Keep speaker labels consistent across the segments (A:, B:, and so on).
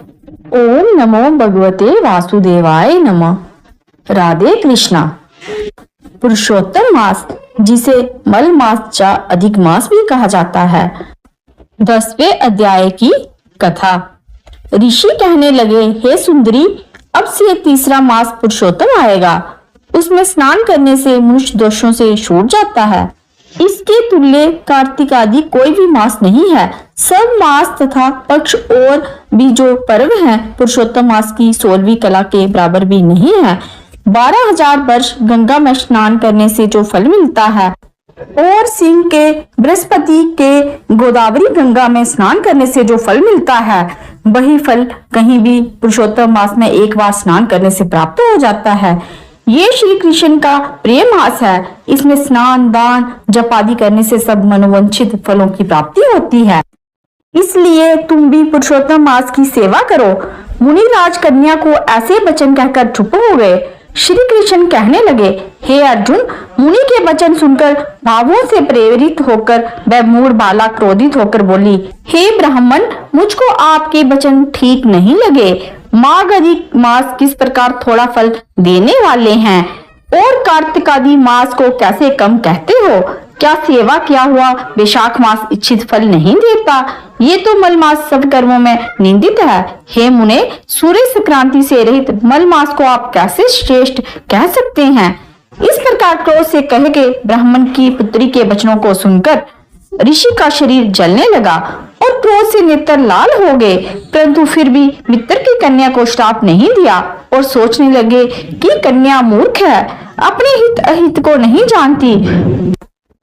A: ओम नमो भगवते वासुदेवाय नमः। राधे कृष्णा। पुरुषोत्तम मास, जिसे मल मास या अधिक मास भी कहा जाता है। 10वें अध्याय की कथा। ऋषि कहने लगे, हे सुंदरी, अब से तीसरा मास पुरुषोत्तम आएगा। उसमें स्नान करने से मनुष्य दोषों से छूट जाता है। इसके तुल्य कार्तिक आदि कोई भी मास नहीं है। सब मास तथा पक्ष और भी जो पर्व हैं, पुरुषोत्तम मास की 16वीं कला के बराबर भी नहीं है। 12,000 वर्ष गंगा में स्नान करने से जो फल मिलता है और सिंह के बृहस्पति के गोदावरी गंगा में स्नान करने से जो फल मिलता है, वही फल कहीं भी पुरुषोत्तम मास में एक बार स्नान करने से प्राप्त हो जाता है। ये श्री कृष्ण का प्रिय मास है। इसमें स्नान, दान, जप आदि करने से सब मनोवांछित फलों की प्राप्ति होती है। इसलिए तुम भी पुरुषोत्तम मास की सेवा करो। मुनिराज कन्या को ऐसे वचन कहकर चुप हो गए। श्री कृष्ण कहने लगे, हे अर्जुन, मुनि के वचन सुनकर भावों से प्रेरित होकर वह मूढ़ बाला क्रोधित होकर बोली, हे ब्राह्मण, मुझको आपके वचन ठीक नहीं लगे। माघ अधिक मास किस प्रकार थोड़ा फल देने वाले हैं और कार्तिक आदि मास को कैसे कम कहते हो? क्या सेवा किया हुआ वैशाख मास इच्छित फल नहीं देता? ये तो मल मास सब कर्मों में निंदित है। हे मुने, सूर्य संक्रांति से रहित मल मास को आप कैसे श्रेष्ठ कह सकते हैं? इस प्रकार क्रोध से कह के ब्राह्मण की पुत्री के वचनों को सुनकर ऋषि का शरीर जलने लगा और क्रोध से नेत्र लाल हो गए, परंतु फिर भी मित्र की कन्या को श्राप नहीं दिया और सोचने लगे कि कन्या मूर्ख है, अपने हित अहित को नहीं जानती।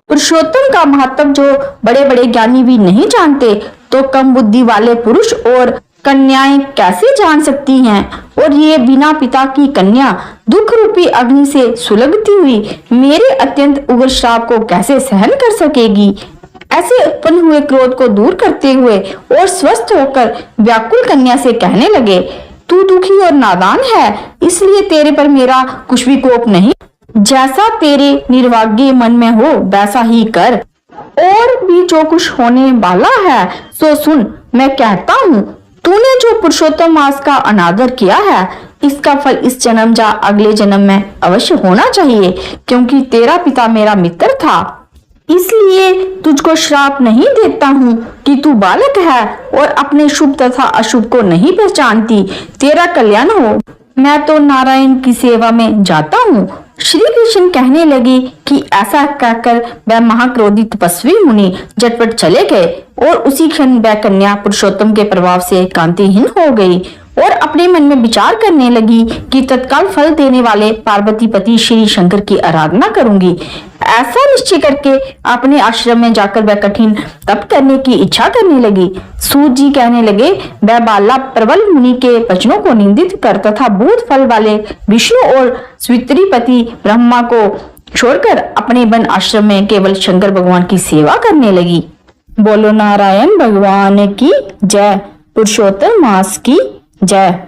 A: पुरुषोत्तम का महत्व जो बड़े बड़े ज्ञानी भी नहीं जानते, तो कम बुद्धि वाले पुरुष और कन्याएं कैसे जान सकती हैं? और ये बिना पिता की कन्या दुख रूपी अग्नि से सुलगती हुई मेरे अत्यंत उग्र श्राप को कैसे सहन कर सकेगी? ऐसे उत्पन्न हुए क्रोध को दूर करते हुए और स्वस्थ होकर व्याकुल कन्या से कहने लगे, तू दुखी और नादान है, इसलिए तेरे पर मेरा कुछ भी कोप नहीं। जैसा तेरे निर्भाग्य मन में हो वैसा ही कर, और भी जो कुछ होने वाला है सो सुन। मैं कहता हूँ, तूने जो पुरुषोत्तम मास का अनादर किया है, इसका फल इस जन्म या अगले जन्म में अवश्य होना चाहिए, क्योंकि तेरा पिता मेरा मित्र था। इसलिए तुझको श्राप नहीं देता हूँ कि तू बालक है और अपने शुभ तथा अशुभ को नहीं पहचानती। तेरा कल्याण हो, मैं तो नारायण की सेवा में जाता हूँ। श्री कृष्ण कहने लगे कि ऐसा कहकर वह महाक्रोधित तपस्वी मुनि झटपट चले गए और उसी क्षण वह कन्या पुरुषोत्तम के प्रभाव से कांतिहीन हो गई और अपने मन में विचार करने लगी कि तत्काल फल देने वाले पार्वती पति श्री शंकर की आराधना करूंगी। ऐसा निश्चय करके अपने आश्रम में जाकर वह कठिन तप करने की इच्छा करने लगी। सूत जी कहने लगे, वह बाला प्रबल मुनि के वचनों को निंदित कर तथा भूत फल वाले विष्णु और स्वित्री पति ब्रह्मा को छोड़कर अपने वन आश्रम में केवल शंकर भगवान की सेवा करने लगी। बोलो नारायण भगवान की जय। पुरुषोत्तम मास की जय।